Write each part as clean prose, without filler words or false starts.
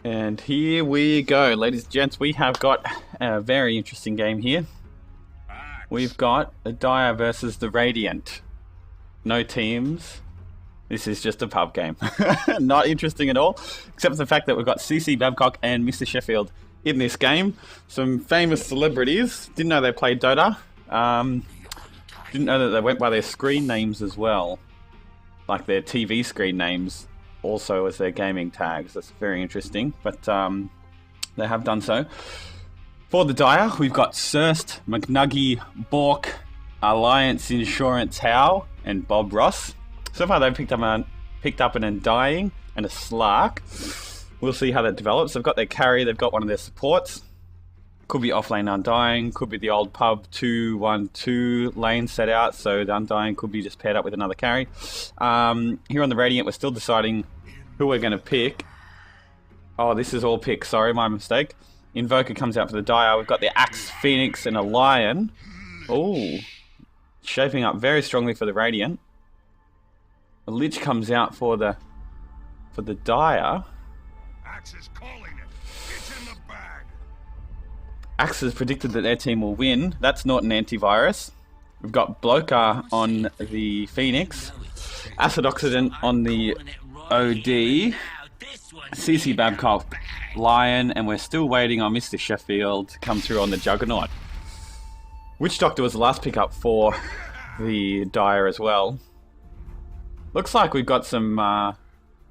And here we go, ladies and gents. We have got a very interesting game here. We've got the Dire versus the Radiant. No teams. This is just a pub game. Not interesting at all, except for the fact that we've got CC Babcock and Mr. Sheffield in this game. Some famous celebrities. Didn't know they played Dota. Didn't know that they went by their screen names as well. Like their TV screen names also as their gaming tags. That's very interesting, but they have done so. For the Dire, we've got Surst, McNuggy, Bork, Alliance Insurance Howe, and Bob Ross. So far they've picked up an Undying and a Slark. We'll see how that develops. They've got their carry, they've got one of their supports. Could be offlane Undying, could be the old pub 2-1-2 lane set out, so the Undying could be just paired up with another carry. Here on the Radiant, we're still deciding who we're going to pick. Oh, this is all pick, sorry, my mistake. Invoker comes out for the Dire. We've got the Axe, Phoenix, and a Lion. Oh, shaping up very strongly for the Radiant. A Lich comes out for the Dire. Axe is calling it. It's in the bag. Axe has predicted that their team will win. That's not an antivirus. We've got Bloker on the Phoenix, Acid Oxidant on the OD, CC Babcock, Lion, and we're still waiting on Mr. Sheffield to come through on the Juggernaut. Witch Doctor was the last pickup for the Dire as well. Looks like we've got some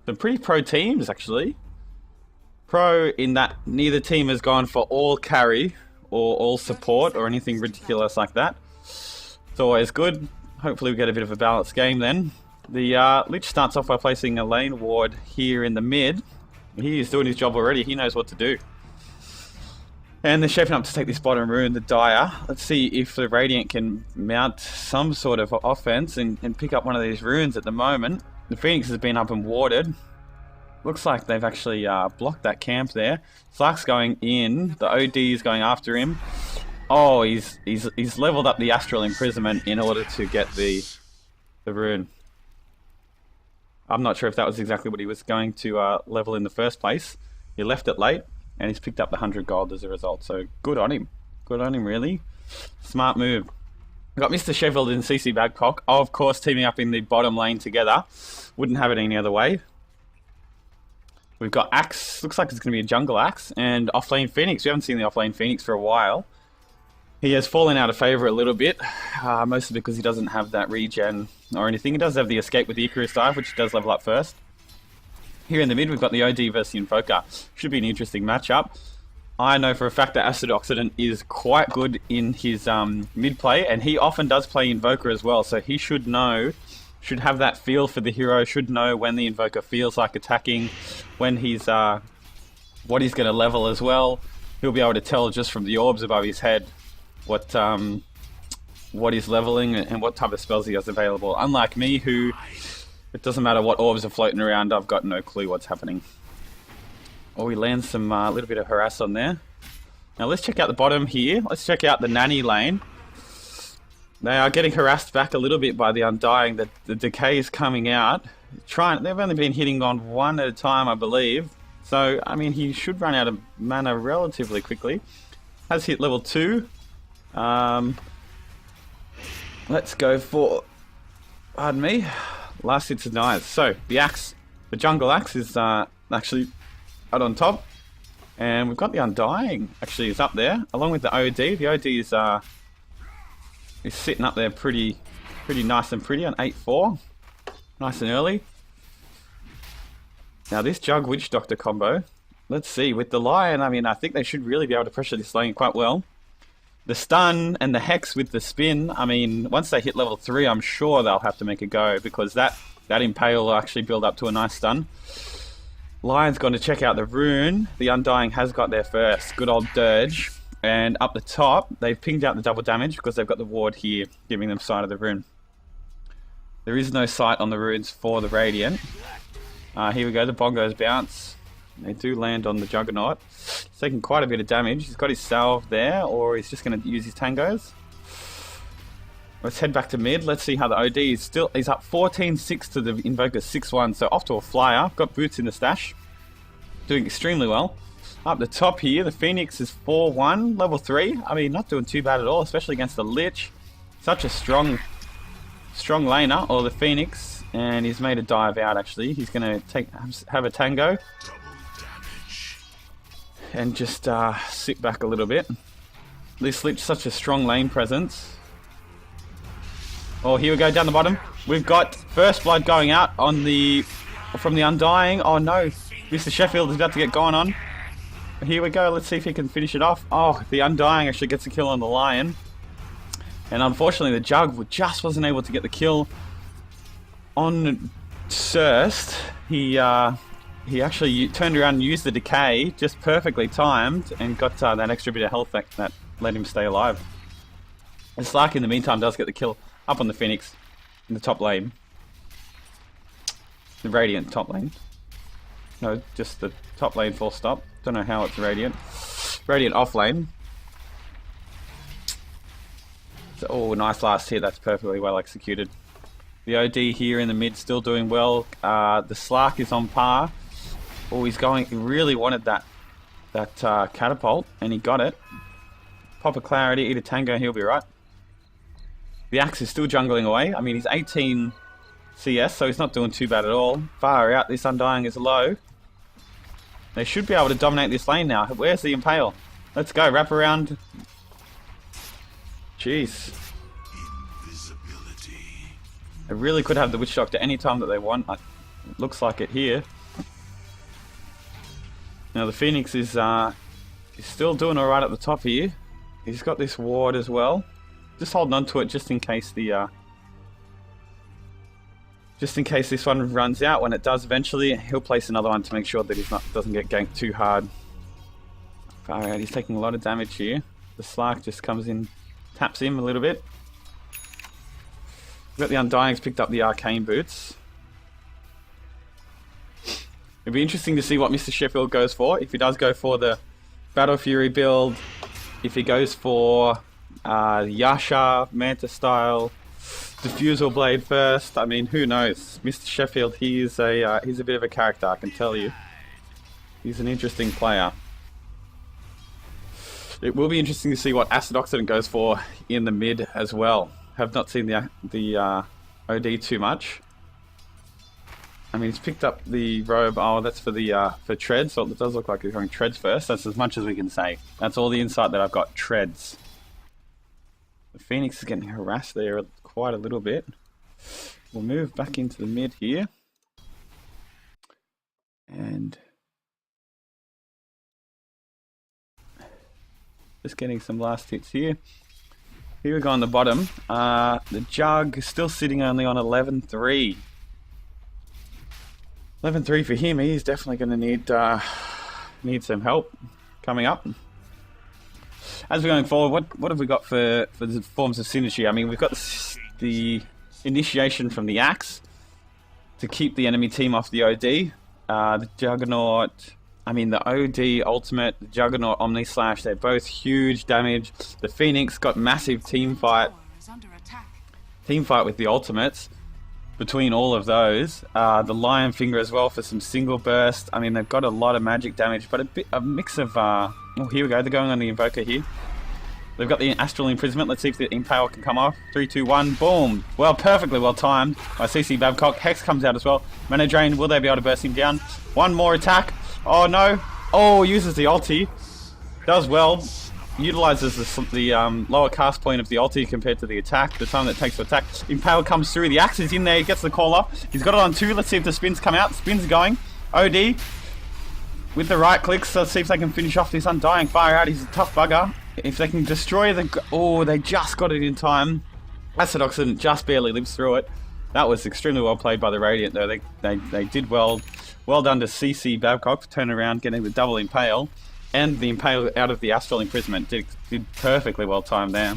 pretty pro teams actually. Pro in that neither team has gone for all carry or all support or anything ridiculous like that. It's always good. Hopefully we get a bit of a balanced game then. The Lich starts off by placing a lane ward here in the mid. He is doing his job already. He knows what to do. And they're shaping up to take this bottom rune, the Dire. Let's see if the Radiant can mount some sort of offense and pick up one of these runes at the moment. The Phoenix has been up and warded. Looks like they've actually blocked that camp there. Slark's going in. The OD is going after him. Oh, he's leveled up the Astral Imprisonment in order to get the rune. I'm not sure if that was exactly what he was going to level in the first place. He left it late, and he's picked up the 100 gold as a result. So good on him. Good on him, really. Smart move. We've got Mr. Sheffield and CC Babcock, of course, teaming up in the bottom lane together. Wouldn't have it any other way. We've got Axe. Looks like it's going to be a jungle Axe. And offlane Phoenix. We haven't seen the offlane Phoenix for a while. He has fallen out of favour a little bit, mostly because he doesn't have that regen or anything. He does have the escape with the Icarus dive, which does level up first. Here in the mid, we've got the OD versus the Invoker. Should be an interesting matchup. I know for a fact that Acid Oxidant is quite good in his mid play, and he often does play Invoker as well, so he should know, should have that feel for the hero, should know when the Invoker feels like attacking, when he's, what he's going to level as well. He'll be able to tell just from the orbs above his head what he's leveling and what type of spells he has available. Unlike me, who, it doesn't matter what orbs are floating around, I've got no clue what's happening. Oh, we land some little bit of harass on there. Now let's check out the bottom here. Let's check out the Nanny lane. They are getting harassed back a little bit by the Undying. The decay is coming out. They've only been hitting on one at a time, I believe. So, I mean, he should run out of mana relatively quickly. Has hit level 2. Let's go for, pardon me, last hits of knives. So the axe, the jungle axe is actually out on top, and we've got the Undying actually is up there along with the OD. The OD is sitting up there pretty nice and pretty on 8-4, nice and early. Now this Jug Witch Doctor combo, let's see with the Lion. I mean, I think they should really be able to pressure this lane quite well. The stun and the hex with the spin, I mean, once they hit level 3, I'm sure they'll have to make a go, because that impale will actually build up to a nice stun. Lion's gone to check out the rune. The Undying has got there first. Good old Dirge. And up the top, they've pinged out the double damage because they've got the ward here, giving them sight of the rune. There is no sight on the runes for the Radiant. Here we go, the bongos bounce. They do land on the Juggernaut. He's taking quite a bit of damage. He's got his salve there, or he's just going to use his tangos. Let's head back to mid. Let's see how the OD is still. He's up 14-6 to the Invoker 6-1, so off to a flyer. Got boots in the stash. Doing extremely well. Up the top here, the Phoenix is 4-1, level 3. I mean, not doing too bad at all, especially against the Lich. Such a strong laner, or the Phoenix, and he's made a dive out actually. He's going to have a tango and just sit back a little bit. This Lich, such a strong lane presence. Oh, here we go down the bottom. We've got first blood going out on from the Undying. Oh no, Mr. Sheffield is about to get going on. Here we go, let's see if he can finish it off. Oh, the Undying actually gets a kill on the Lion. And unfortunately the Jug just wasn't able to get the kill on Surst. He actually turned around and used the Decay, just perfectly timed, and got that extra bit of health that let him stay alive. And Slark in the meantime does get the kill up on the Phoenix in the top lane. The Radiant top lane. No, just the top lane full stop. Don't know how it's Radiant. Radiant off lane. So, oh, nice last hit. That's perfectly well executed. The OD here in the mid still doing well. The Slark is on par. Oh, he's going. He really wanted that catapult, and he got it. Pop a Clarity, eat a Tango, he'll be right. The Axe is still jungling away. I mean, he's 18 CS, so he's not doing too bad at all. Far out. This Undying is low. They should be able to dominate this lane now. Where's the Impale? Let's go. Wrap around. Jeez. They really could have the Witch Doctor any time that they want. It looks like it here. Now the Phoenix is still doing alright at the top here. He's got this ward as well. Just holding on to it just in case this one runs out. When it does eventually, he'll place another one to make sure that he doesn't get ganked too hard. Alright, he's taking a lot of damage here. The Slark just comes in, taps him a little bit. We've got the Undyings picked up the Arcane Boots. It'll be interesting to see what Mr. Sheffield goes for. If he does go for the Battle Fury build, if he goes for Yasha, Manta style, Diffusal Blade first. I mean, who knows? Mr. Sheffield, he's a bit of a character, I can tell you. He's an interesting player. It will be interesting to see what Acid Oxidant goes for in the mid as well. Have not seen the OD too much. I mean, he's picked up the robe. Oh, that's for treads. So it does look like he's going treads first. That's as much as we can say. That's all the insight that I've got. Treads. The Phoenix is getting harassed there quite a little bit. We'll move back into the mid here. And just getting some last hits here. Here we go on the bottom. The Jug is still sitting only on 11-3. 11-3 for him. He's definitely going to need some help coming up. As we're going forward, what have we got for the forms of synergy? I mean, we've got the initiation from the Axe to keep the enemy team off the OD. The Juggernaut, I mean the OD ultimate, the Juggernaut Omni Slash, they're both huge damage. The Phoenix got massive team fight with the ultimates between all of those. The Lion Finger as well for some single burst. I mean, they've got a lot of magic damage, but a mix of oh, here we go, they're going on the Invoker here. They've got the Astral Imprisonment. Let's see if the Impale can come off. 3, 2, 1, boom! Well, perfectly well timed by CC Babcock. Hex comes out as well. Mana Drain, will they be able to burst him down? One more attack. Oh no! Oh, uses the ulti. Does well. Utilizes the lower cast point of the ulti compared to the attack. The time that it takes to attack. Impale comes through. The Axe is in there. He gets the call off. He's got it on 2. Let's see if the spins come out. Spins going. OD. With the right clicks, let's see if they can finish off this Undying. Fire out. He's a tough bugger. If they can destroy the... Oh, they just got it in time. Acid Oxidant just barely lives through it. That was extremely well played by the Radiant, though. They did well. Well done to CC Babcock for turning around, getting the double Impale. And the Impale out of the Astral Imprisonment. Did perfectly well timed there.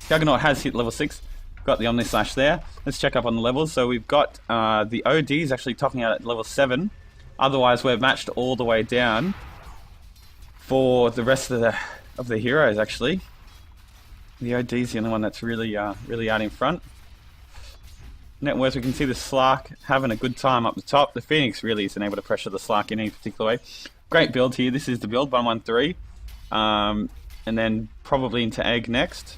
Juggernaut has hit level 6. Got the Omni Slash there. Let's check up on the levels. So we've got the ODs actually topping out at level 7. Otherwise, we're matched all the way down for the rest of the heroes, actually. The OD's the only one that's really out in front. Net worth, we can see the Slark having a good time up the top. The Phoenix really isn't able to pressure the Slark in any particular way. Great build here. This is the build, 113. And then probably into Egg next.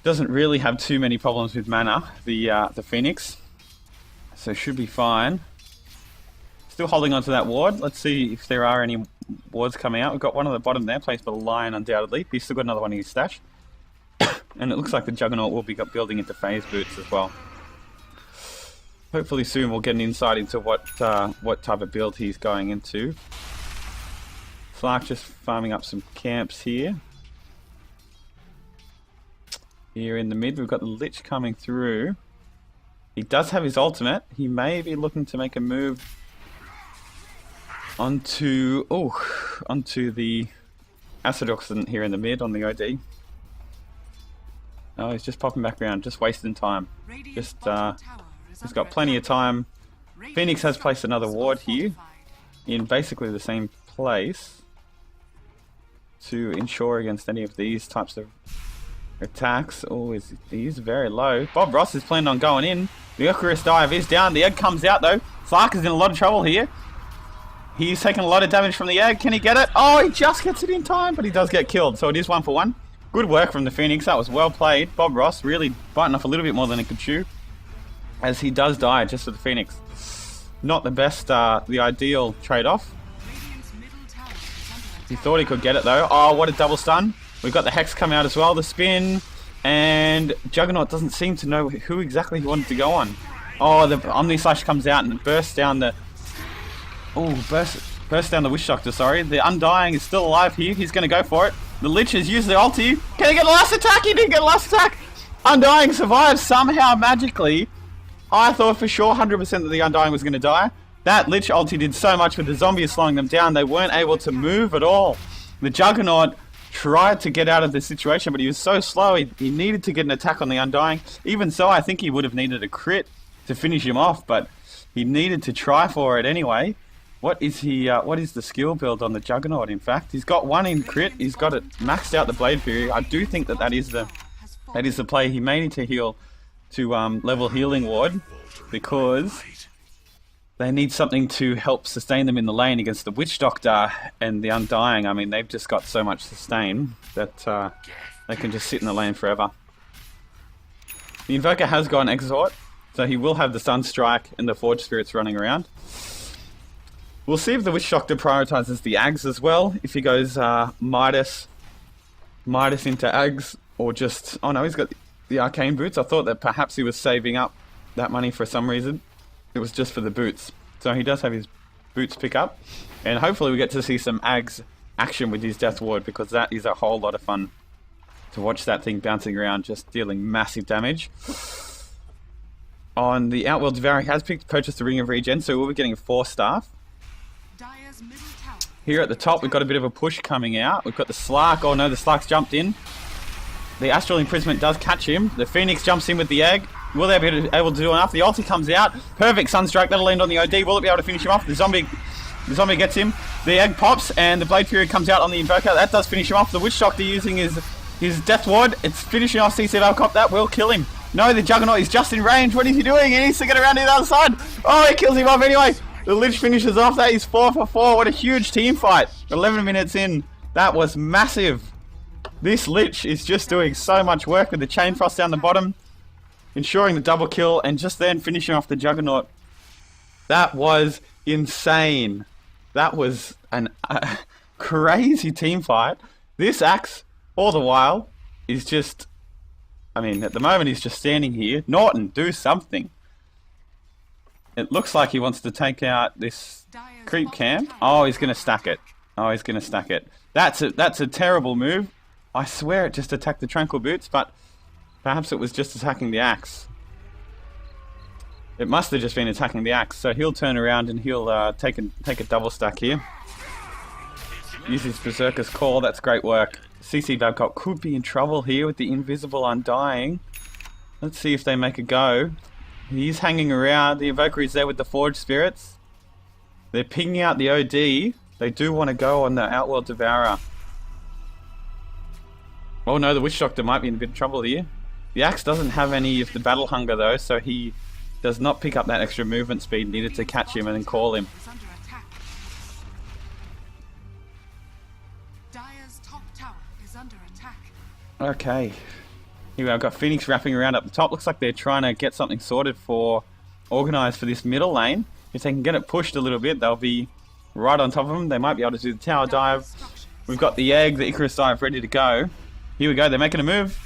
Doesn't really have too many problems with mana, the Phoenix. So should be fine. Still holding on to that ward. Let's see if there are any wards coming out. We've got one on the bottom there, placed by the Lion undoubtedly. He's still got another one in his stash. And it looks like the Juggernaut will be building into phase boots as well. Hopefully soon we'll get an insight into what type of build he's going into. Flark just farming up some camps here. Here in the mid, we've got the Lich coming through. He does have his ultimate. He may be looking to make a move onto the Acid Oxidant here in the mid on the OD. Oh, he's just popping back around, just wasting time. He's got plenty of time. Phoenix has placed another ward here in basically the same place to ensure against any of these types of attacks. Oh, he's very low. Bob Ross is planning on going in. The Icarus dive is down. The egg comes out though. Flark is in a lot of trouble here. He's taking a lot of damage from the egg. Can he get it? Oh, he just gets it in time, but he does get killed. So it is 1 for 1. Good work from the Phoenix. That was well played. Bob Ross really biting off a little bit more than he could chew, as he does die just for the Phoenix. Not the best, the ideal trade-off. He thought he could get it though. Oh, what a double stun. We've got the Hex come out as well, the spin, and Juggernaut doesn't seem to know who exactly he wanted to go on. Oh, the Omni Slash comes out and bursts down the... Oh, bursts down the Witch Doctor, sorry. The Undying is still alive here. He's going to go for it. The Lich has used the ulti. Can he get the last attack? He didn't get the last attack. Undying survives somehow magically. I thought for sure 100% that the Undying was going to die. That Lich ulti did so much with the zombies slowing them down. They weren't able to move at all. The Juggernaut tried to get out of the situation, but he was so slow. He needed to get an attack on the Undying. Even so, I think he would have needed a crit to finish him off, but he needed to try for it anyway. What is the skill build on the Juggernaut, in fact? He's got one in crit. He's got it maxed out the Blade Fury. I do think that is the play. He may need to heal to level Healing Ward, because they need something to help sustain them in the lane against the Witch Doctor and the Undying. I mean, they've just got so much sustain that they can just sit in the lane forever. The Invoker has got an Exort, so he will have the Sunstrike and the Forge Spirits running around. We'll see if the Witch Doctor prioritizes the Ags as well. If he goes Midas into Ags, or just... Oh no, he's got the Arcane Boots. I thought that perhaps he was saving up that money for some reason. It was just for the boots. So he does have his boots pick up. And hopefully we get to see some Ags action with his Death Ward, because that is a whole lot of fun to watch that thing bouncing around, just dealing massive damage. On the Outworld, Devour has purchased the Ring of Regen, so we'll be getting a 4 staff. Here at the top, we've got a bit of a push coming out. We've got the Slark. Oh no, the Slark's jumped in. The Astral Imprisonment does catch him. The Phoenix jumps in with the egg. Will they be able to do enough? The ulti comes out. Perfect Sunstrike. That'll land on the OD. Will it be able to finish him off? The zombie gets him. The egg pops, and the Blade Fury comes out on the Invoker. That does finish him off. The Witch Doctor using his Death Ward. It's finishing off CC Valcop. That will kill him. No, the Juggernaut is just in range. What is he doing? He needs to get around to the other side. Oh, he kills him off anyway. The Lich finishes off. That is 4 for 4. What a huge team fight. 11 minutes in. That was massive. This Lich is just doing so much work with the Chain Frost down the bottom, ensuring the double kill, and just then finishing off the Juggernaut. That was insane. That was a crazy team fight. This Axe, all the while, is just... I mean, at the moment he's just standing here. Norton, do something. It looks like he wants to take out this creep camp. Oh, he's going to stack it. Oh, he's going to stack it. That's a terrible move. I swear it just attacked the Tranquil Boots, but perhaps it was just attacking the Axe. It must have just been attacking the Axe, so he'll turn around and he'll take a double stack here. Use his Berserker's Call. That's great work. CC Babcock could be in trouble here with the Invisible Undying. Let's see if they make a go. He's hanging around. The Invoker is there with the Forge Spirits. They're pinging out the OD. They do want to go on the Outworld Devourer. Oh no, the Witch Doctor might be in a bit of trouble here. The Axe doesn't have any of the battle hunger though, so he does not pick up that extra movement speed needed to catch him and then call him. Is under attack. Dire's top tower is under attack. Okay. Here we go, I've got Phoenix wrapping around up the top. Looks like they're trying to get something sorted for organised for this middle lane. If they can get it pushed a little bit, they'll be right on top of them. They might be able to do the tower dive. We've got the egg, the Icarus dive ready to go. Here we go, they're making a move.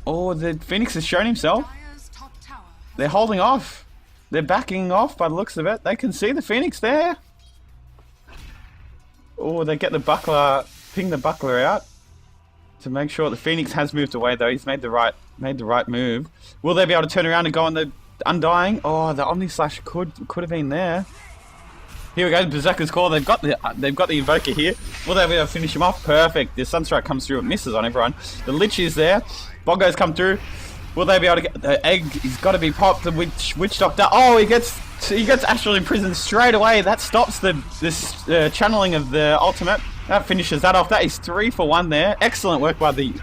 Oh, the Phoenix has shown himself. Dire's top tower has They're holding off. They're backing off by the looks of it. They can see the Phoenix there. Oh, they get the buckler, ping the buckler out to make sure the Phoenix has moved away though. He's made the right move. Will they be able to turn around and go on the Undying? Oh, the Omni Slash could have been there. Here we go, Berserker's Call. They've got the Invoker here. Will they be able to finish him off? Perfect. The Sunstrike comes through. It misses on everyone. The Lich is there. Bongo's come through. Will they be able to get the egg? He's got to be popped. The Witch Doctor. Oh, he gets Astral Imprisoned straight away. That stops this channeling of the ultimate. That finishes that off. That is 3 for 1 there. Excellent work by the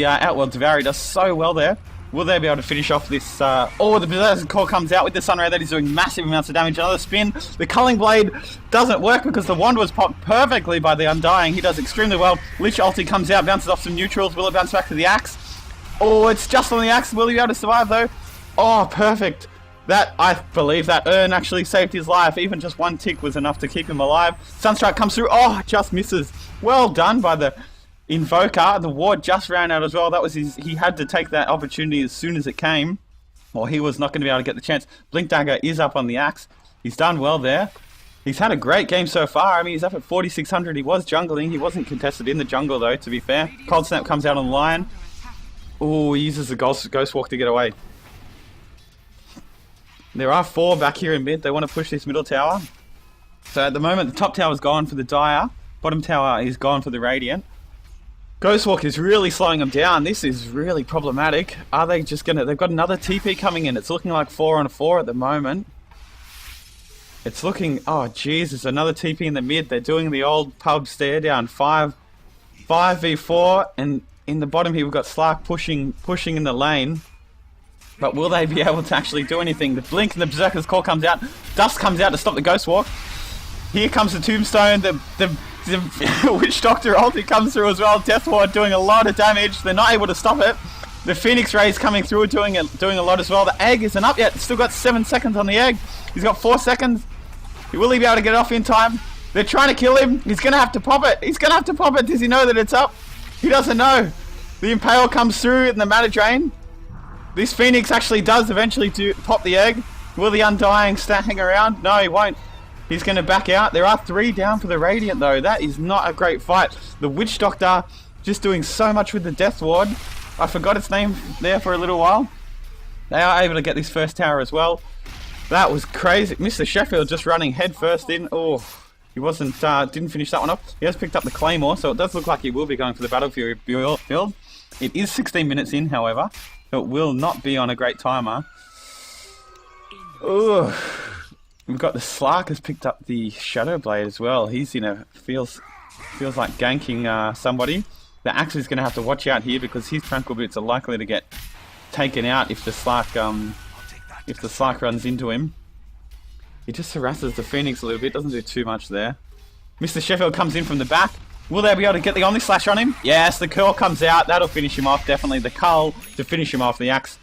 Outworld Devour. He does so well there. Will they be able to finish off this? Oh, the Berserker's Call comes out with the Sunray. That is doing massive amounts of damage. Another spin. The Culling Blade doesn't work because the wand was popped perfectly by the Undying. He does extremely well. Lich ulti comes out, bounces off some neutrals. Will it bounce back to the Axe? Oh, it's just on the Axe. Will he be able to survive though? Oh, perfect. That, I believe that Urn actually saved his life. Even just one tick was enough to keep him alive. Sunstrike comes through. Oh, just misses. Well done by the Invoker. The ward just ran out as well. That was he had to take that opportunity as soon as it came, or he was not going to be able to get the chance. Blink Dagger is up on the Axe. He's done well there. He's had a great game so far. I mean, he's up at 4,600. He was jungling. He wasn't contested in the jungle though, to be fair. Cold Snap comes out on the Lion. Oh, he uses the Ghost Walk to get away. There are 4 back here in mid. They want to push this middle tower. So at the moment, the top tower is gone for the Dire. Bottom tower is gone for the Radiant. Ghostwalk is really slowing them down. This is really problematic. Are they just gonna... They've got another TP coming in. It's looking like 4 on 4 at the moment. It's looking... Oh, jeez. There's another TP in the mid. They're doing the old pub stare down. 5v4. And in the bottom here, we've got Slark pushing in the lane. But will they be able to actually do anything? The Blink and the Berserker's Call comes out. Dust comes out to stop the Ghostwalk. Here comes the Tombstone. The Witch Doctor ulti comes through as well. Death Ward doing a lot of damage. They're not able to stop it. The Phoenix Rays coming through doing a lot as well. The egg isn't up yet. Still got 7 seconds on the egg. He's got 4 seconds. Will he be able to get it off in time? They're trying to kill him. He's going to have to pop it. He's going to have to pop it. Does he know that it's up? He doesn't know. The Impale comes through in the Mana Drain. This Phoenix actually does eventually pop the egg. Will the Undying hang around? No, he won't. He's going to back out. There are 3 down for the Radiant though. That is not a great fight. The Witch Doctor just doing so much with the Death Ward. I forgot its name there for a little while. They are able to get this first tower as well. That was crazy. Mr. Sheffield just running head first in. Oh, he didn't finish that one off. He has picked up the Claymore, so it does look like he will be going for the Battlefield. It is 16 minutes in, however. So it will not be on a great timer. Ugh. We've got the Slark has picked up the Shadow Blade as well. He's feels like ganking somebody. The Axe is going to have to watch out here because his Tranquil Boots are likely to get taken out if the Slark runs into him. He just harasses the Phoenix a little bit. Doesn't do too much there. Mr. Sheffield comes in from the back. Will they be able to get the Omni Slash on him? Yes, the Curl comes out. That'll finish him off. Definitely the Cull to finish him off. The Axe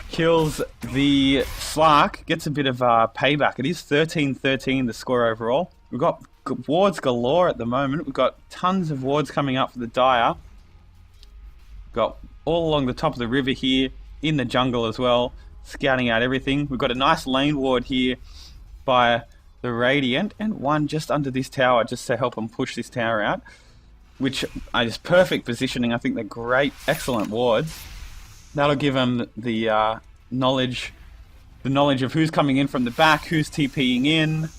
kills the Slark. Gets a bit of payback. It is 13-13 the score overall. We've got wards galore at the moment. We've got tons of wards coming up for the Dire. We've got all along the top of the river here. In the jungle as well. Scouting out everything. We've got a nice lane ward here by the Radiant, and one just under this tower just to help them push this tower out, which is perfect positioning. I think they're great, excellent wards. That'll give them the knowledge of who's coming in from the back, who's TPing in.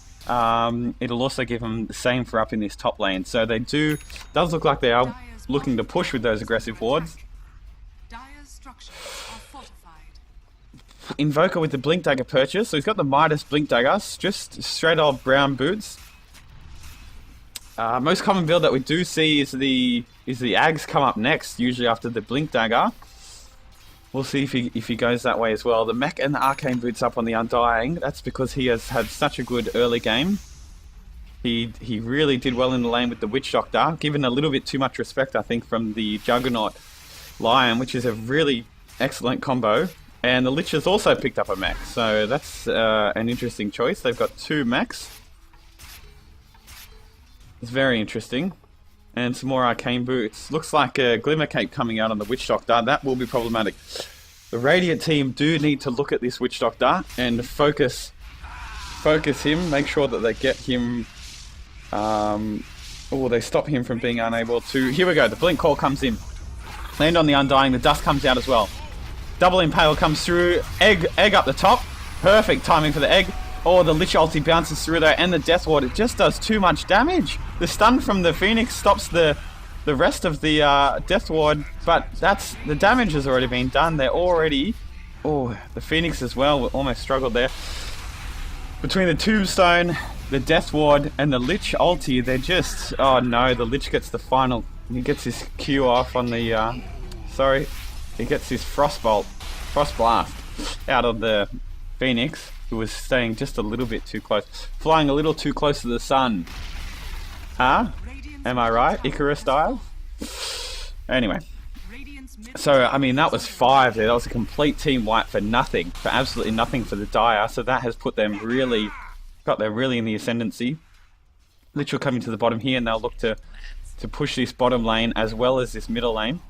It'll also give them the same for up in this top lane. So does look like they are looking to push with those aggressive wards. Dire's structures are fortified. Invoker with the Blink Dagger purchase. So he's got the Midas Blink Dagger, just straight old brown boots. Most common build that we do see is the Ags come up next, usually after the Blink Dagger. We'll see if he goes that way as well. The mech and the arcane boots up on the Undying. That's because he has had such a good early game. He really did well in the lane with the Witch Doctor, given a little bit too much respect, I think, from the Juggernaut Lion, which is a really excellent combo. And the Lich has also picked up a mech, so that's an interesting choice. They've got 2 mechs. It's very interesting. And some more arcane boots. Looks like a Glimmer Cape coming out on the Witch Doctor. That will be problematic. The Radiant team do need to look at this Witch Doctor and focus him. Make sure that they get him. They stop him from being unable to. Here we go. The Blink Call comes in. Land on the Undying. The dust comes out as well. Double Impale comes through. Egg up the top. Perfect timing for the egg. Oh, the Lich ulti bounces through there, and the Death Ward, it just does too much damage. The stun from the Phoenix stops the rest of the Death Ward, but the damage has already been done. They're already... Oh, the Phoenix as well almost struggled there. Between the Tombstone, the Death Ward, and the Lich ulti, they're just... Oh no, the Lich gets the final... He gets his Q off on the... He gets his Frost Blast out of the Phoenix, who was staying just a little bit too close. Flying a little too close to the sun. Huh? Am I right? Icarus style? Anyway. So, I mean, that was 5 there. That was a complete team wipe for nothing. For absolutely nothing for the Dire. So that has put them really... Got them really in the ascendancy. Lich will come into the bottom here, and they'll look to push this bottom lane as well as this middle lane.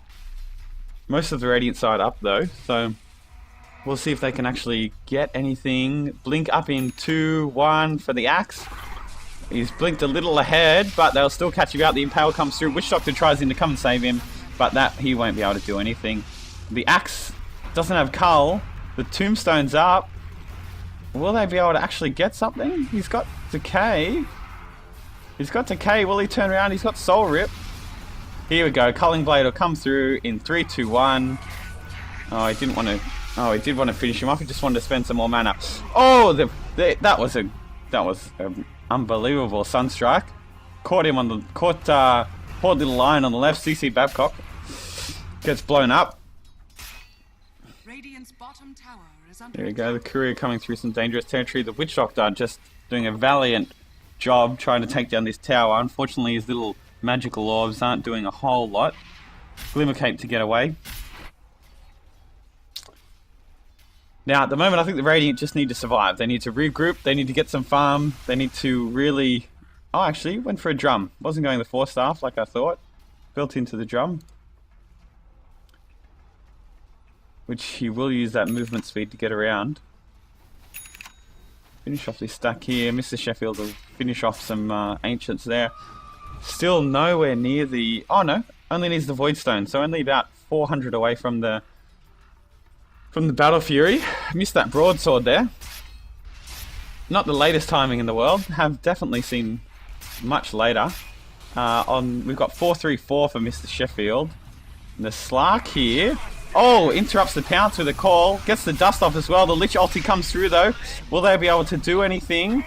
Most of the Radiant side up, though. So... We'll see if they can actually get anything. Blink up in 2, 1 for the Axe. He's blinked a little ahead, but they'll still catch him out. The Impale comes through. Witch Doctor tries in to come and save him, but he won't be able to do anything. The Axe doesn't have Cull. The Tombstone's up. Will they be able to actually get something? He's got Decay. Will he turn around? He's got Soul Rip. Here we go. Culling Blade will come through in 3, 2, 1. Oh, he didn't want to... Oh, he did want to finish him off. He just wanted to spend some more mana. Oh, that was an unbelievable Sunstrike. Caught poor little Lion on the left. CC Babcock gets blown up. Radiant's bottom tower is under There you go. The Courier coming through some dangerous territory. The Witch Doctor just doing a valiant job trying to take down this tower. Unfortunately, his little magical orbs aren't doing a whole lot. Glimmer Cape to get away. Now, at the moment, I think the Radiant just need to survive. They need to regroup. They need to get some farm. They need to really... Oh, actually, went for a drum. Wasn't going the 4-staff like I thought. Built into the drum. Which he will use that movement speed to get around. Finish off this stack here. Mr. Sheffield will finish off some Ancients there. Still nowhere near the... Oh, no. Only needs the Void Stone. So only about 400 away from the Battle Fury. Missed that broadsword there. Not the latest timing in the world. Have definitely seen much later. We've got 4-3-4 for Mr. Sheffield. And the Slark here. Oh, interrupts the pounce with a call. Gets the dust off as well. The Lich ulti comes through though. Will they be able to do anything?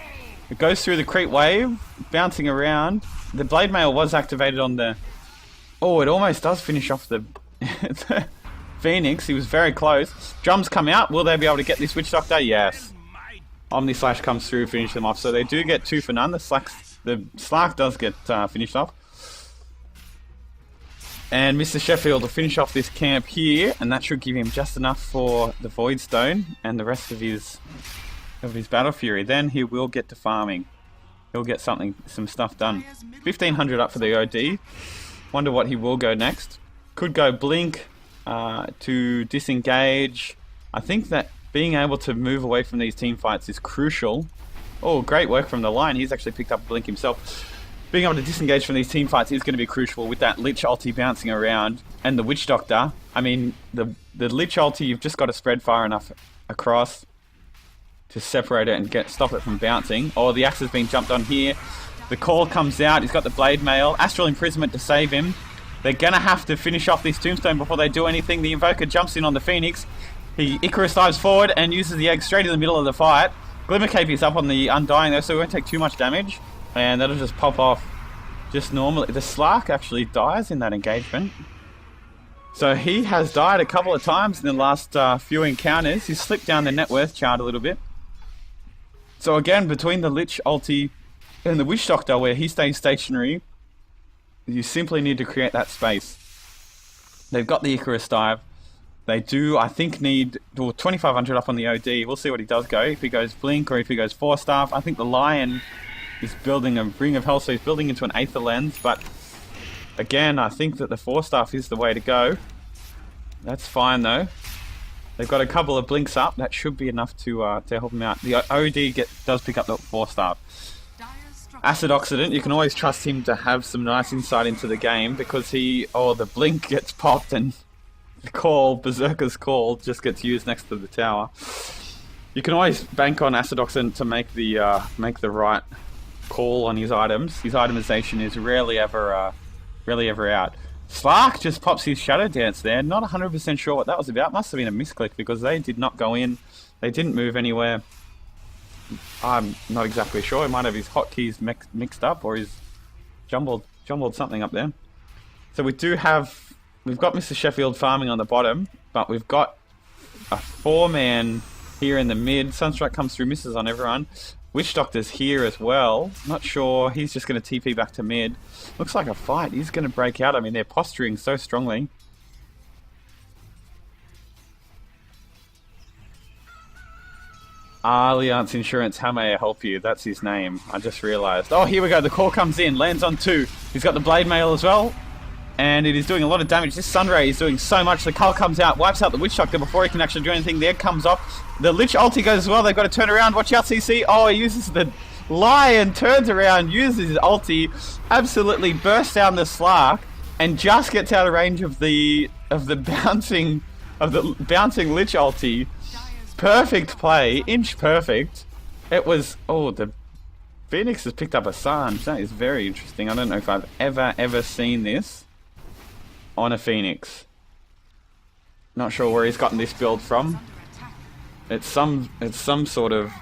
It goes through the creep wave. Bouncing around. The Blade Mail was activated on the... Oh, it almost does finish off the... Phoenix, he was very close. Drums come out. Will they be able to get this Witch Doctor? Yes. Omni Slash comes through, finish them off. So they do get 2 for none. The Slark does get finished off. And Mr. Sheffield will finish off this camp here, and that should give him just enough for the Void Stone and the rest of his Battle Fury. Then he will get to farming. He'll get some stuff done. 1500 up for the OD. Wonder what he will go next. Could go Blink. To disengage. I think that being able to move away from these team fights is crucial. Oh, great work from the Lion. He's actually picked up Blink himself. Being able to disengage from these team fights is going to be crucial with that Lich ulti bouncing around and the Witch Doctor. I mean, the Lich ulti, you've just got to spread far enough across to separate it and stop it from bouncing. Oh, the Axe has been jumped on here. The call comes out. He's got the Blade Mail. Astral Imprisonment to save him. They're going to have to finish off this Tombstone before they do anything. The Invoker jumps in on the Phoenix. Icarus dives forward and uses the egg straight in the middle of the fight. Glimmer Cape is up on the Undying though, so it won't take too much damage. And that'll just pop off just normally. The Slark actually dies in that engagement. So he has died a couple of times in the last few encounters. He's slipped down the net worth chart a little bit. So again, between the Lich ulti and the Witch Doctor, where he stays stationary, you simply need to create that space. They've got the Icarus dive. They do, I think, need 2,500 up on the OD. We'll see what he does go. If he goes Blink or if he goes 4-Staff. I think the Lion is building a Ring of Hell, so he's building into an Aether Lens, but again, I think that the 4-Staff is the way to go. That's fine though. They've got a couple of blinks up. That should be enough to help him out. The OD does pick up the 4-Staff. Acid Oxidant, you can always trust him to have some nice insight into the game because the blink gets popped and the call, Berserker's Call, just gets used next to the tower. You can always bank on Acid Oxidant to make the right call on his items. His itemization is rarely ever out. Slark just pops his Shadow Dance there. Not 100% sure what that was about. Must have been a misclick because they did not go in. They didn't move anywhere. I'm not exactly sure. He might have his hotkeys mixed up or he's jumbled something up there. So we've got Mr. Sheffield farming on the bottom, but we've got a 4-man here in the mid. Sunstrike comes through, misses on everyone. Witch Doctor's here as well. Not sure. He's just going to TP back to mid. Looks like a fight. He's going to break out. I mean, they're posturing so strongly. Allianz Insurance, how may I help you? That's his name. I just realised. Oh, here we go. The call comes in. Lands on 2. He's got the Blade Mail as well. And it is doing a lot of damage. This Sunray is doing so much. The Cull comes out, wipes out the Witch Doctor before he can actually do anything. The egg comes off. The Lich ulti goes as well. They've got to turn around. Watch out, CC. Oh, he uses the Lion, turns around, uses his ulti, absolutely bursts down the Slark, and just gets out of range of the bouncing Lich ulti. Perfect play, inch perfect. It was the Phoenix has picked up a Sanj. That is very interesting. I don't know if I've ever seen this on a Phoenix. Not sure where he's gotten this build from. It's some sort of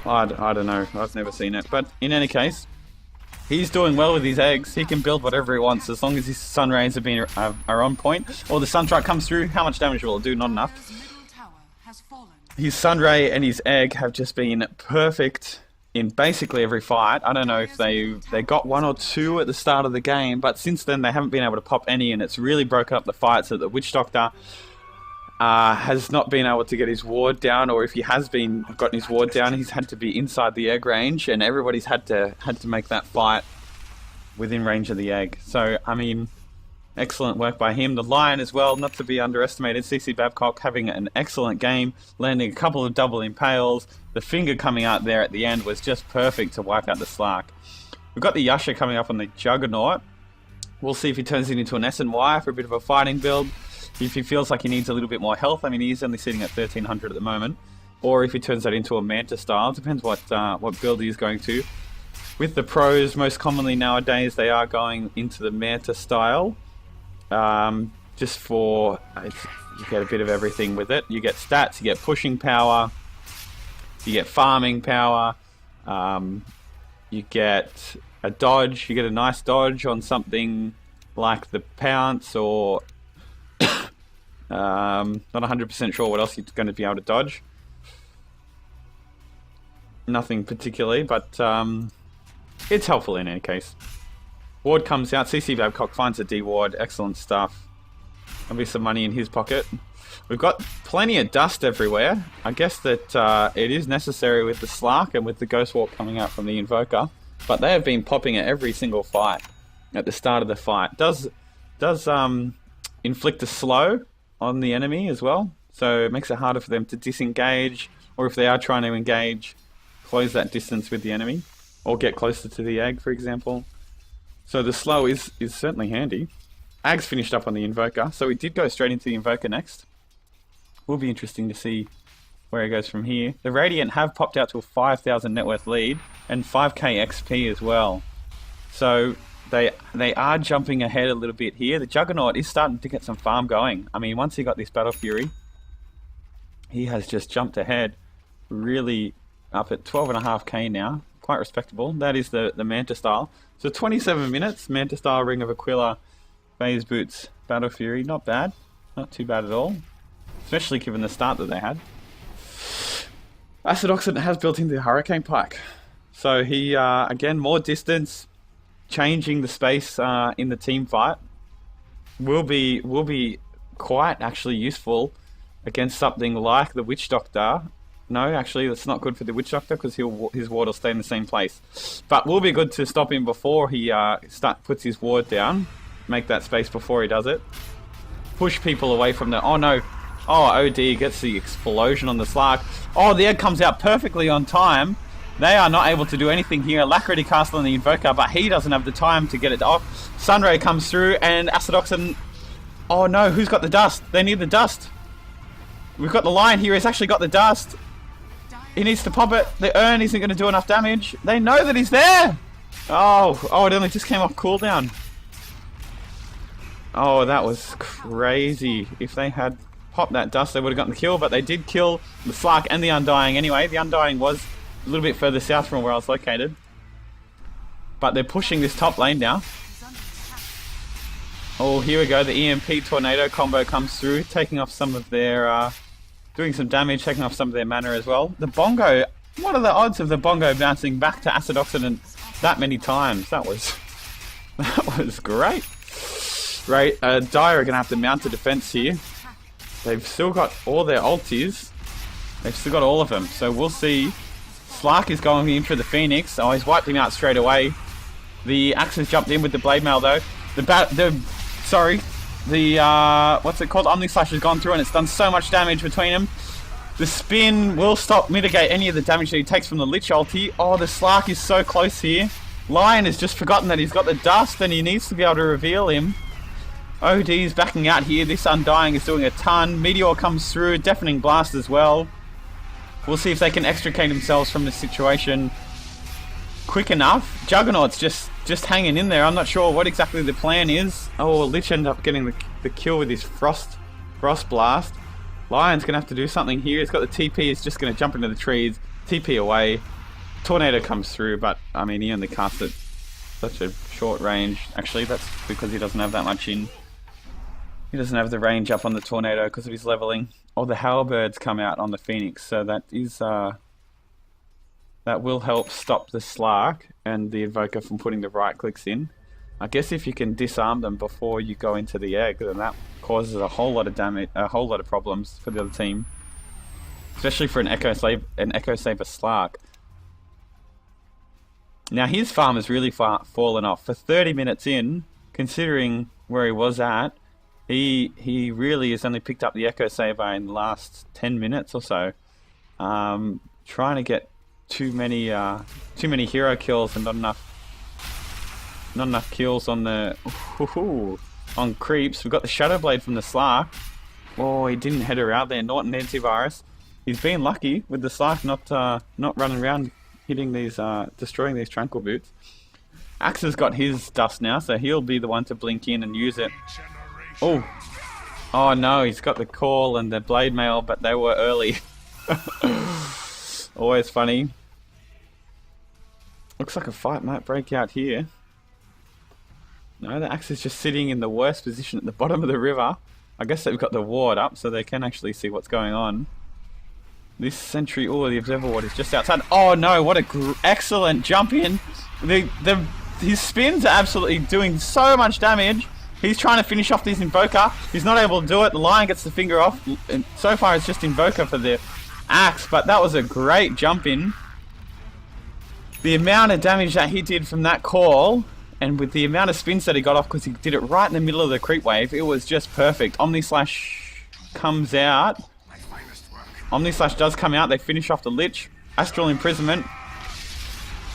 I don't know. I've never seen it. But in any case, he's doing well with his eggs. He can build whatever he wants as long as his sun rays are on point. Or the Sunstrike comes through. How much damage will it do? Not enough. His Sunray and his egg have just been perfect in basically every fight. I don't know if they got 1 or 2 at the start of the game, but since then they haven't been able to pop any, and it's really broken up the fight so that the Witch Doctor has not been able to get his ward down, or if he has gotten his ward down, he's had to be inside the egg range, and everybody's had to make that fight within range of the egg. So, I mean, excellent work by him. The Lion as well, not to be underestimated. CC Babcock having an excellent game, landing a couple of double impales. The finger coming out there at the end was just perfect to wipe out the Slark. We've got the Yasha coming up on the Juggernaut. We'll see if he turns it into an S&Y for a bit of a fighting build. If he feels like he needs a little bit more health, I mean, he's only sitting at 1300 at the moment. Or if he turns that into a Manta style, depends what build he's going to. With the pros, most commonly nowadays, they are going into the Manta style. Just for, you get a bit of everything with it. You get stats, you get pushing power, you get farming power, you get a dodge, you get a nice dodge on something like the Pounce, or not 100% sure what else you're going to be able to dodge. Nothing particularly, but it's helpful in any case. Ward comes out, CC Babcock finds a D-Ward, excellent stuff. There'll be some money in his pocket. We've got plenty of dust everywhere. I guess that it is necessary with the Slark and with the Ghost Walk coming out from the Invoker, but they have been popping at every single fight at the start of the fight. Does inflict a slow on the enemy as well, so it makes it harder for them to disengage, or if they are trying to engage, close that distance with the enemy, or get closer to the egg, for example. So the slow is certainly handy. Ag's finished up on the Invoker, so we did go straight into the Invoker next. Will be interesting to see where he goes from here. The Radiant have popped out to a 5,000 net worth lead and 5k XP as well. So they are jumping ahead a little bit here. The Juggernaut is starting to get some farm going. I mean, once he got this Battle Fury, he has just jumped ahead, really up at 12.5k now. Quite respectable. That is the Manta style. So 27 minutes, Manta style, Ring of Aquila, Phase Boots, Battle Fury, not bad. Not too bad at all. Especially given the start that they had. Acid Oxidant has built into the Hurricane Pike. So he, again, more distance, changing the space in the team fight will be quite actually useful against something like the Witch Doctor. No, actually, that's not good for the Witch Doctor because his ward will stay in the same place. But will be good to stop him before he puts his ward down. Make that space before he does it. Push people away from the... Oh, no. Oh, OD gets the explosion on the Slark. Oh, the egg comes out perfectly on time. They are not able to do anything here. Alacrity cast on the Invoker, but he doesn't have the time to get it off. Sunray comes through, and Acidoxin... Oh, no. Who's got the dust? They need the dust. We've got the Lion here. He's actually got the dust. He needs to pop it. The urn isn't going to do enough damage. They know that he's there. Oh, it only just came off cooldown. Oh, that was crazy. If they had popped that dust, they would have gotten the kill, but they did kill the Slark and the Undying anyway. The Undying was a little bit further south from where I was located. But they're pushing this top lane now. Oh, here we go. The EMP Tornado combo comes through, taking off some of their... doing some damage, taking off some of their mana as well. The Bongo, what are the odds of the Bongo bouncing back to Acid Oxidant that many times? That was great. Right, Dire are going to have to mount a defense here. They've still got all their ultis. They've still got all of them. So we'll see. Slark is going in for the Phoenix. Oh, he's wiped him out straight away. The Axe has jumped in with the Blade Mail though. What's it called? Omni Slash has gone through and it's done so much damage between them. The spin will mitigate any of the damage that he takes from the Lich ulti. Oh, the Slark is so close here. Lion has just forgotten that he's got the dust and he needs to be able to reveal him. OD is backing out here. This Undying is doing a ton. Meteor comes through. Deafening Blast as well. We'll see if they can extricate themselves from this situation quick enough. Juggernaut's just hanging in there. I'm not sure what exactly the plan is. Oh, Lich ended up getting the kill with his Frost Blast. Lion's going to have to do something here. He's got the TP. He's just going to jump into the trees. TP away. Tornado comes through, but I mean, he only cast it such a short range. Actually, that's because he doesn't have that much in. He doesn't have the range up on the Tornado because of his leveling. Oh, the Howlbirds come out on the Phoenix, so that is that will help stop the Slark and the Invoker from putting the right clicks in. I guess if you can disarm them before you go into the egg, then that causes a whole lot of damage, a whole lot of problems for the other team, especially for an Echo Saber Slark. Now his farm has really fallen off for 30 minutes in, considering where he was at. He really has only picked up the Echo Saber in the last 10 minutes or so. Trying to get too many hero kills and not enough kills on the on creeps. We've got the Shadow Blade from the Slark. Oh, he didn't head her out there. Norton Antivirus. He's been lucky with the Slark not running around hitting these destroying these Tranquil Boots. Axe has got his dust now, so he'll be the one to blink in and use it. Oh no, he's got the call and the blade mail, but they were early. Always funny. Looks like a fight might break out here. No, the Axe is just sitting in the worst position at the bottom of the river. I guess they've got the ward up so they can actually see what's going on. This sentry, the observer ward is just outside. Oh no, what a excellent jump in. His spins are absolutely doing so much damage. He's trying to finish off this Invoker. He's not able to do it. The Lion gets the finger off. And so far it's just Invoker for the Axe, but that was a great jump in. The amount of damage that he did from that call, and with the amount of spins that he got off because he did it right in the middle of the creep wave, it was just perfect. Omni Slash comes out. Omni Slash does come out. They finish off the Lich. Astral Imprisonment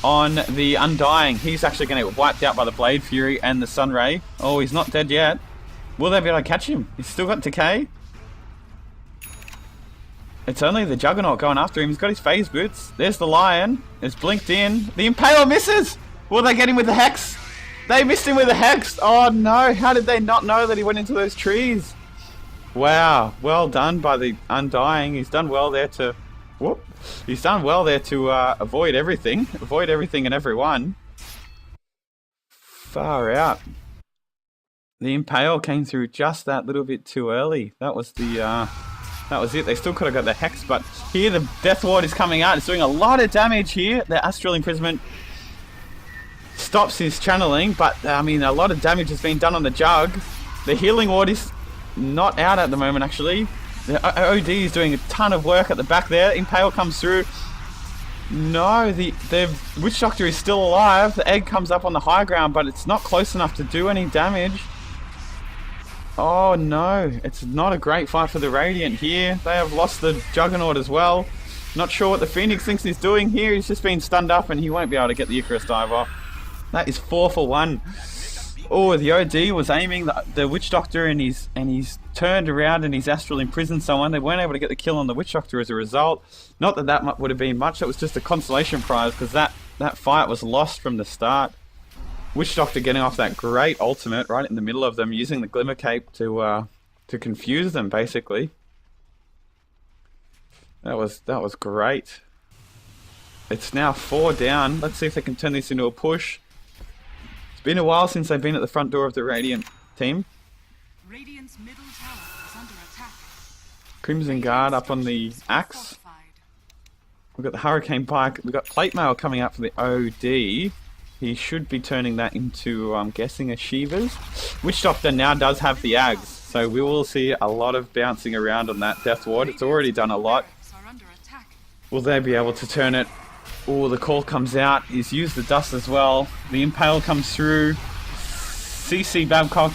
on the Undying. He's actually going to get wiped out by the Blade Fury and the Sunray. Oh, he's not dead yet. Will they be able to catch him? He's still got Decay. It's only the Juggernaut going after him. He's got his phase boots. There's the Lion. It's blinked in. The Impaler misses! Will they get him with the Hex? They missed him with the Hex! Oh no, how did they not know that he went into those trees? Wow, well done by the Undying. He's done well there to... He's done well there to avoid everything. Avoid everything and everyone. Far out. the Impale came through just that little bit too early. That was the that was it. They still could have got the Hex, but here the Death Ward is coming out. It's doing a lot of damage here. The Astral Imprisonment stops his channeling, but I mean a lot of damage has been done on the Jug. The Healing Ward is not out at the moment actually. The OD is doing a ton of work at the back there. Impale comes through. No, the Witch Doctor is still alive. The egg comes up on the high ground, but it's not close enough to do any damage. Oh no, it's not a great fight for the Radiant here. They have lost the Juggernaut as well. Not sure what the Phoenix thinks he's doing here. He's just been stunned up and he won't be able to get the Icarus Dive off. That is 4 for 1. Oh, the OD was aiming the Witch Doctor and he's turned around and he's Astral Imprisoned someone. They weren't able to get the kill on the Witch Doctor as a result. Not that that would have been much. It was just a consolation prize because that fight was lost from the start. Witch Doctor getting off that great ultimate right in the middle of them, using the Glimmer Cape to confuse them basically. That was great. It's now 4 down. Let's see if they can turn this into a push. Been a while since they've been at the front door of the Radiant team. Radiant's middle tower is under attack. Crimson Guard up on the Axe. We've got the Hurricane Pike. We've got Plate Mail coming out for the OD. He should be turning that into, I'm guessing, a Shiva's. Witch Doctor now does have the Ags, so we will see a lot of bouncing around on that Death Ward. It's already done a lot. Will they be able to turn it? Oh, the call comes out. He's used the dust as well. The Impale comes through. CC Babcock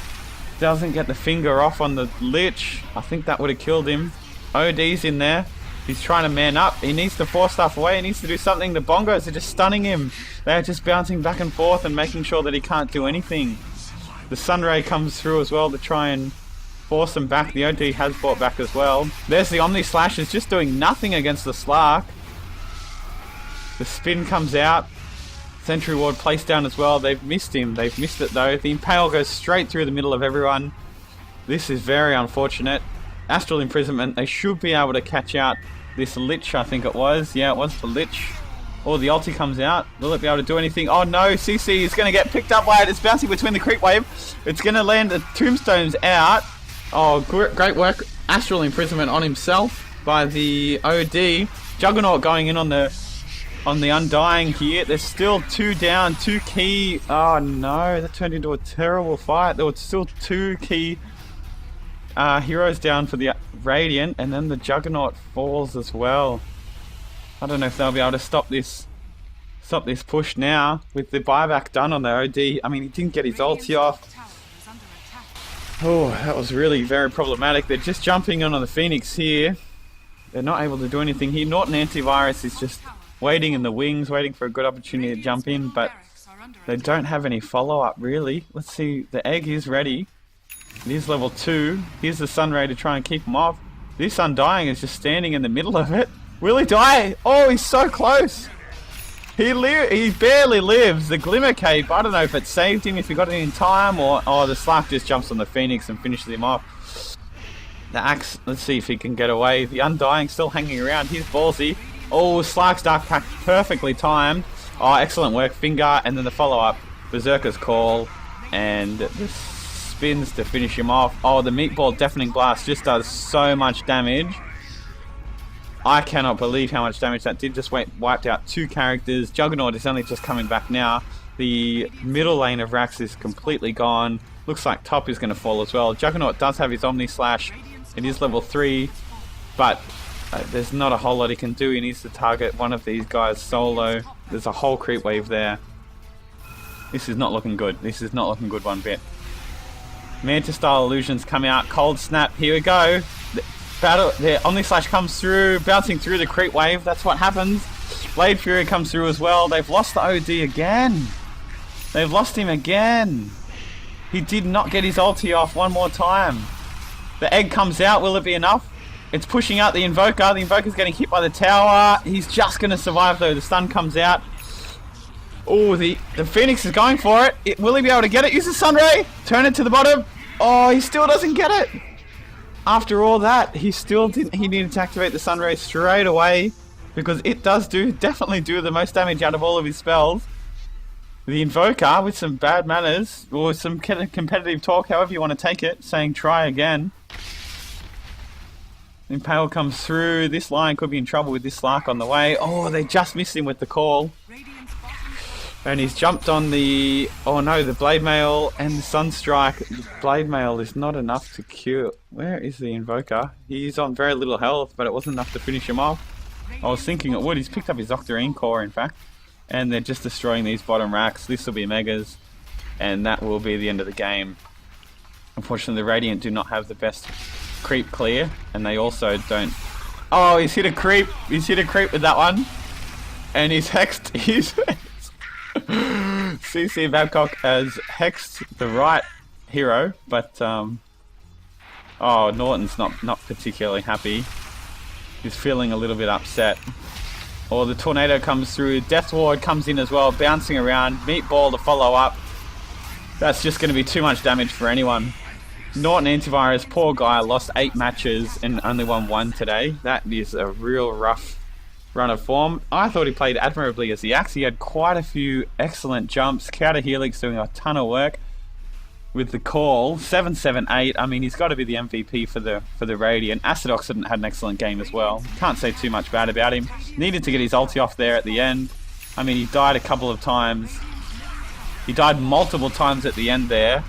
doesn't get the finger off on the Lich. I think that would have killed him. OD's in there. He's trying to man up. He needs to force stuff away. He needs to do something. The Bongos are just stunning him. They're just bouncing back and forth and making sure that he can't do anything. The Sunray comes through as well to try and force him back. The OD has brought back as well. There's the Omni Slash. It's just doing nothing against the Slark. The spin comes out. Sentry Ward placed down as well. They've missed him. They've missed it though. The Impale goes straight through the middle of everyone. This is very unfortunate. Astral Imprisonment. They should be able to catch out this Lich, I think it was. Yeah, it was the Lich. Or the ulti comes out. Will it be able to do anything? Oh no, CC is going to get picked up by it. It's bouncing between the creep wave. It's going to land the Tombstones out. Oh, great work. Astral Imprisonment on himself by the OD. Juggernaut going in on the Undying here. There's still 2 down, 2 key. Oh no, that turned into a terrible fight. There were still 2 key heroes down for the Radiant, and then the Juggernaut falls as well. I don't know if they'll be able to stop this push now with the buyback done on the OD. I mean, he didn't get his ulti off. Oh, that was really very problematic. They're just jumping in on the Phoenix here. They're not able to do anything here. Norton Antivirus is just waiting in the wings, waiting for a good opportunity to jump in, but they don't have any follow-up really. Let's see, the egg is ready. It is level 2. Here's the Sunray to try and keep him off. This Undying is just standing in the middle of it. Will he die? Oh, he's so close. He barely lives. The Glimmer Cape, I don't know if it saved him, if he got it in time, or the Slark just jumps on the Phoenix and finishes him off. The Axe, let's see if he can get away. The Undying still hanging around. He's ballsy. Oh, Slark's Dark Pact perfectly timed. Oh, excellent work. Finger, and then the follow-up. Berserker's Call, and the spins to finish him off. Oh, the Meatball Deafening Blast just does so much damage. I cannot believe how much damage that did. Just wiped out 2 characters. Juggernaut is only just coming back now. The middle lane of Rax is completely gone. Looks like top is going to fall as well. Juggernaut does have his Omni Slash. It is level 3, but there's not a whole lot he can do. He needs to target one of these guys solo. There's a whole creep wave there. This is not looking good. This is not looking good one bit. Manta Style Illusions come out. Cold Snap. Here we go. The Omni Slash comes through, bouncing through the creep wave. That's what happens. Blade Fury comes through as well. They've lost the OD again. They've lost him again. He did not get his ulti off one more time. The egg comes out. Will it be enough? It's pushing out the Invoker. The Invoker's getting hit by the tower. He's just going to survive though. The stun comes out. Oh, the Phoenix is going for it. Will he be able to get it? Use the Sunray. Turn it to the bottom. Oh, he still doesn't get it. After all that, he still didn't. He needed to activate the Sunray straight away because it does definitely do the most damage out of all of his spells. The Invoker with some bad manners, or some competitive talk, however you want to take it, saying try again. Impale comes through. This line could be in trouble with this Slark on the way. Oh, they just missed him with the call. And he's jumped on the... Oh no, the Blade Mail and the Sunstrike. The Blade Mail is not enough to cure... Where is the Invoker? He's on very little health, but it wasn't enough to finish him off. I was thinking it would. He's picked up his Octarine core, in fact. And they're just destroying these bottom racks. This will be Megas. And that will be the end of the game. Unfortunately, the Radiant do not have the best creep clear. And they also don't... Oh, he's hit a creep. He's hit a creep with that one. And he's hexed his... CC Babcock has hexed the right hero, but oh, Norton's not particularly happy. He's feeling a little bit upset. Or the tornado comes through, Death Ward comes in as well, bouncing around, Meatball to follow up. That's just going to be too much damage for anyone. Norton Antivirus, poor guy, lost 8 matches and only won 1 today. That is a real rough run of form. I thought he played admirably as the Axe. He had quite a few excellent jumps. Counter Helix doing a ton of work with the call. 778. I mean, he's got to be the MVP for the Radiant. Acid Oxidant had an excellent game as well. Can't say too much bad about him. Needed to get his ulti off there at the end. I mean, he died a couple of times. He died multiple times at the end there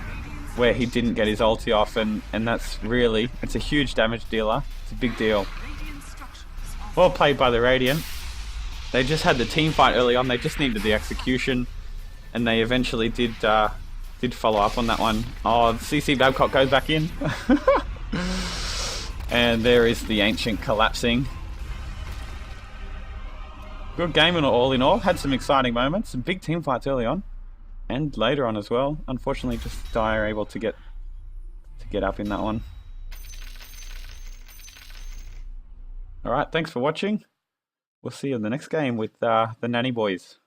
where he didn't get his ulti off, and that's really, it's a huge damage dealer. It's a big deal. Well played by the Radiant. They just had the team fight early on. They just needed the execution, and they eventually did follow up on that one. Oh, CC Babcock goes back in, and there is the Ancient collapsing. Good game all in all. Had some exciting moments, some big team fights early on, and later on as well. Unfortunately, just Dire able to get up in that one. Alright, thanks for watching. We'll see you in the next game with the Nanny Boys.